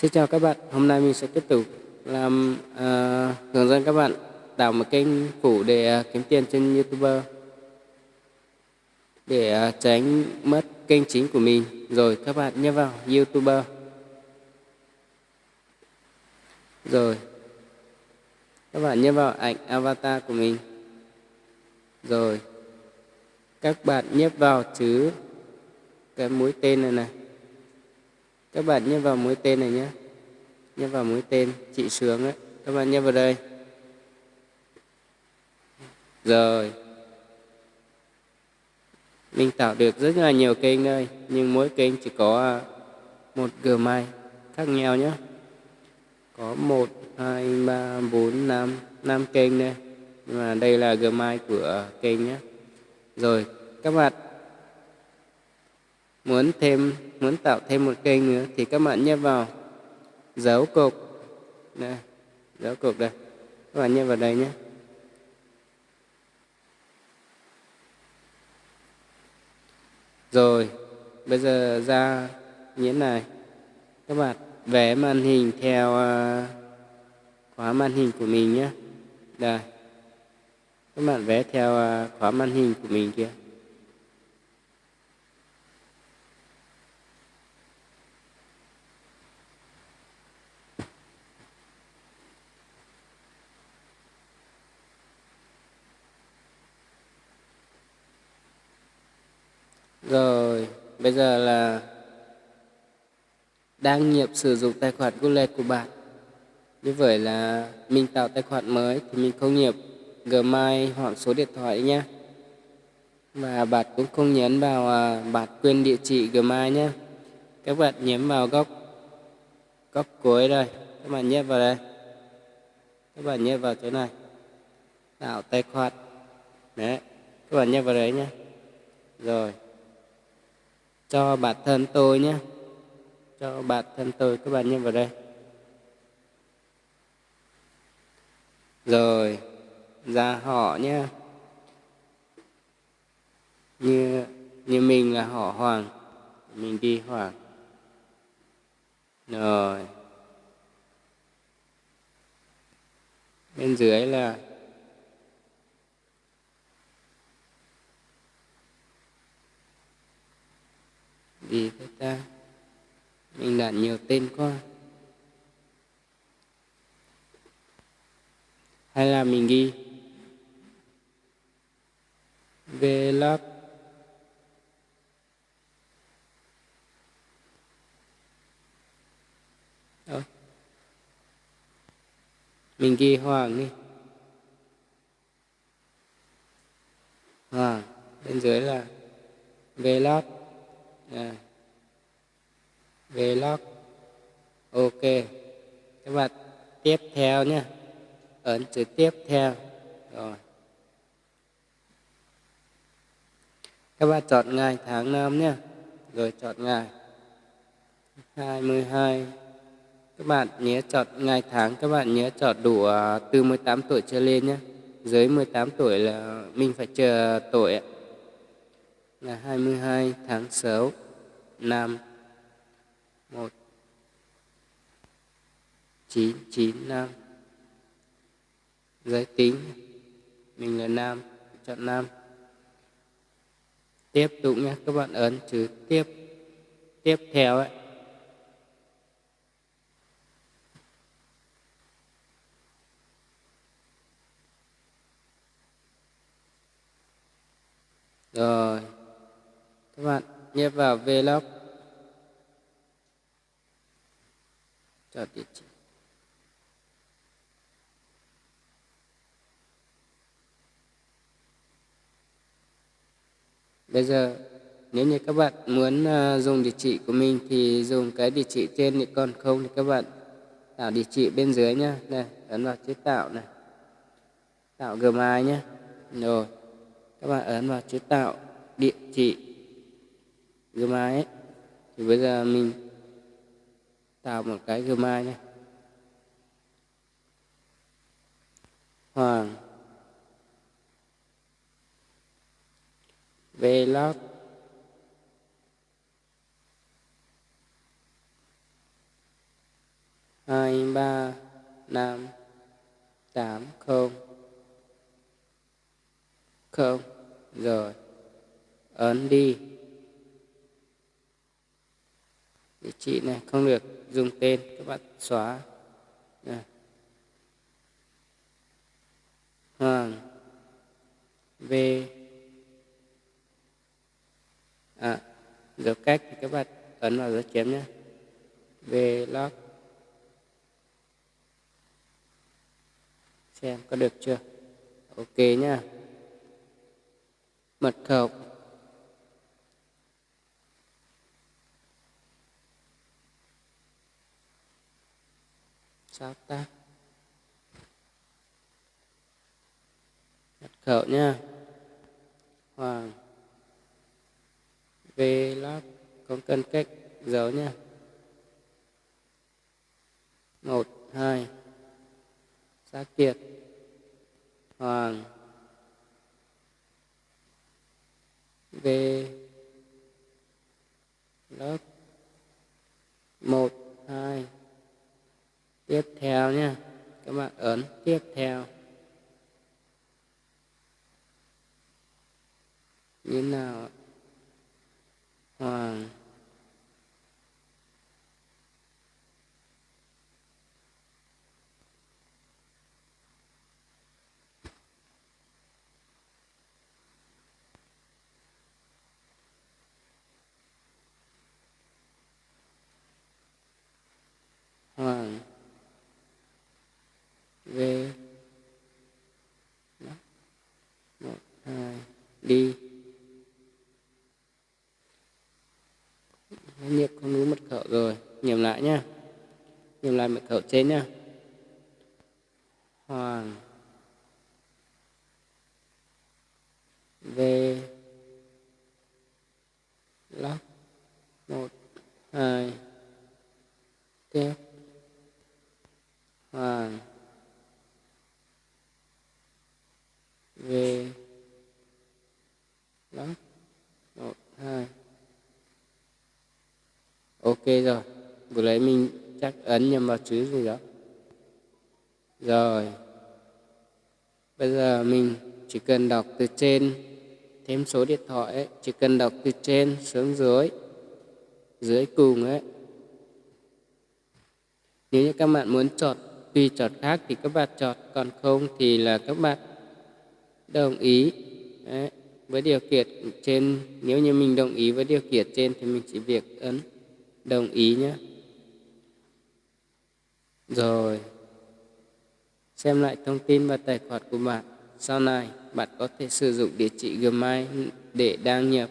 Xin chào các bạn, hôm nay mình sẽ tiếp tục làm hướng dẫn các bạn tạo một kênh phụ để kiếm tiền trên YouTube để tránh mất kênh chính của mình. Rồi các bạn nhấp vào YouTube. Rồi các bạn nhấp vào ảnh avatar của mình. Rồi các bạn nhấp vào chữ cái mũi tên này này. Các bạn nhấp vào mũi tên này nhé. Nhấp vào mũi tên chỉ xuống ấy. Các bạn nhấp vào đây. Rồi mình tạo được rất là nhiều kênh đây, nhưng mỗi kênh chỉ có một Gmail khác nhau nhé. Có 1, 2, 3, 4, 5 kênh đây. Nhưng mà đây là Gmail của kênh nhé. Rồi các bạn muốn tạo thêm một kênh nữa thì các bạn nhấp vào dấu cục. Đây, dấu cục đây. Các bạn nhấp vào đây nhé. Rồi, bây giờ ra như thế này. Các bạn vẽ màn hình theo khóa màn hình của mình nhé. Đây. Các bạn vẽ theo khóa màn hình của mình kia. Rồi, bây giờ là đăng nhập sử dụng tài khoản Google của bạn. Như vậy là mình tạo tài khoản mới thì mình không nhập Gmail hoặc số điện thoại nhé. Và bạn cũng không nhấn vào bạn quên địa chỉ Gmail nhé. Các bạn nhấn vào góc cuối đây. Các bạn nhấp vào đây. Các bạn nhấp vào chỗ này. Tạo tài khoản. Đấy. Các bạn nhấp vào đấy nhé. Rồi. Cho bản thân tôi nhé. Cho bản thân tôi, các bạn nhấp vào đây. Rồi. Ra họ nhé. Như mình là họ Hoàng. Mình ghi Hoàng. Rồi. Bên dưới là gì thế ta? Mình đặt nhiều tên quá. Hay là mình ghi vlog. Mình ghi Hoàng đi. Hoàng. Bên dưới là vlog. Vlog. Ok. Các bạn tiếp theo nhé. Ấn chữ tiếp theo. Rồi. Các bạn chọn ngày tháng năm nhé. Rồi chọn ngày 22. Các bạn nhớ chọn ngày tháng. Các bạn nhớ chọn đủ từ 18 tuổi trở lên nhé. Dưới 18 tuổi là mình phải chờ tuổi ấy. Là 22 tháng 6 năm 1995. Giới tính mình là nam, chọn nam. Tiếp tục nhé, các bạn ấn chữ tiếp theo ấy. Rồi các bạn nhấp vào vlog, chọn địa chỉ. Bây giờ nếu như các bạn muốn dùng địa chỉ của mình thì dùng cái địa chỉ trên, thì còn không thì các bạn tạo địa chỉ bên dưới nhá. Đây, ấn vào chữ tạo này. Tạo Gmail nhé. Rồi các bạn ấn vào chữ tạo địa chỉ Gmail ấy. Thì bây giờ mình tạo một cái Gmail này. Hoàng Vlog 2 3 5 8 0 0. Rồi ấn đi. Địa chỉ này không được dùng tên, các bạn xóa. Này. Hoàng V dấu cách thì các bạn ấn vào dấu chấm nhé. Vlog. Xem có được chưa? Ok nhá. Mật khẩu. Sao ta? Mật khẩu nhá. Hoàng Vlog, không cần cách dấu nhá. 1 2 Xác Kiệt Hoàng Vlog 1 2. Tiếp theo nhá. Các bạn ấn tiếp theo. Như nào ạ? Hoàng Hoàng V 1 2 đi. Nhiệt không đúng mật khẩu rồi, nhầm lại nhá. Nhầm lại mật khẩu trên nhá. Hoàng V Log 1 2. Tiếp Hoàng V Log 1 2. Ok rồi. Vừa lấy mình chắc ấn nhầm vào chữ gì đó. Rồi. Bây giờ mình chỉ cần đọc từ trên thêm số điện thoại ấy, chỉ cần đọc từ trên xuống dưới, dưới cùng ấy. Nếu như các bạn muốn chọn tùy chọn khác thì các bạn chọn, còn không thì là các bạn đồng ý. Đấy. Với điều kiện trên, nếu như mình đồng ý với điều kiện trên thì mình chỉ việc ấn đồng ý nhé. Rồi. Xem lại thông tin và tài khoản của bạn. Sau này bạn có thể sử dụng địa chỉ Gmail để đăng nhập.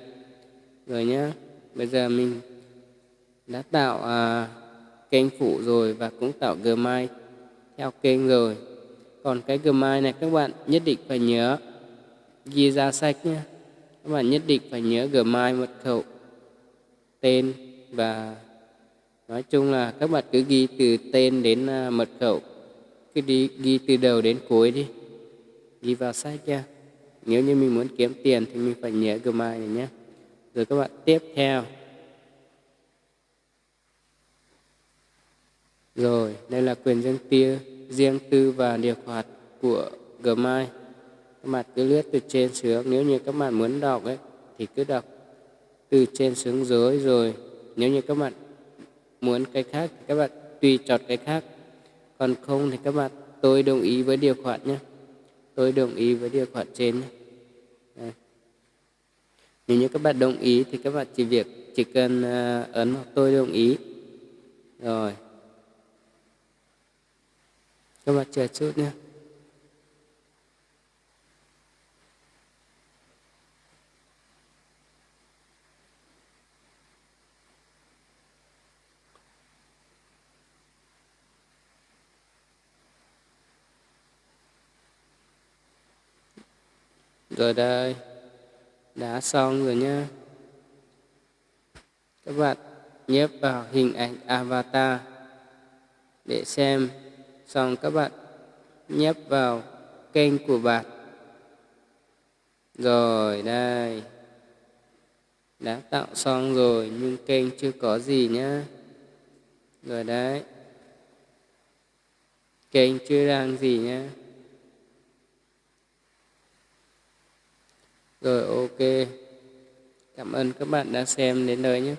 Rồi nhé. Bây giờ mình đã tạo kênh phụ rồi và cũng tạo Gmail theo kênh rồi. Còn cái Gmail này các bạn nhất định phải nhớ ghi ra sách nhé. Các bạn nhất định phải nhớ Gmail, mật khẩu, tên và nói chung là các bạn cứ ghi từ tên đến mật khẩu, cứ ghi từ đầu đến cuối đi, ghi vào sách nha. Nếu như mình muốn kiếm tiền thì mình phải nhớ Gmail này nhé. Rồi các bạn tiếp theo. Rồi, đây là quyền riêng tư và điều khoản của Gmail. Các bạn cứ lướt từ trên xuống. Nếu như các bạn muốn đọc ấy thì cứ đọc từ trên xuống dưới. Rồi nếu như các bạn muốn cái khác thì các bạn tùy chọn cái khác. Còn không thì các bạn tôi đồng ý với điều khoản nhé. Tôi đồng ý với điều khoản trên nhé. Đây. Nếu như các bạn đồng ý thì các bạn chỉ cần ấn vào tôi đồng ý. Rồi. Các bạn chờ chút nhé. Rồi đây. Đã xong rồi nhá. Các bạn nhấp vào hình ảnh avatar để xem. Xong các bạn nhấp vào kênh của bạn. Rồi đây. Đã tạo xong rồi nhưng kênh chưa có gì nhá. Rồi đấy. kênh chưa đang gì nhé. Rồi ok. Cảm ơn các bạn đã xem đến đây nhé.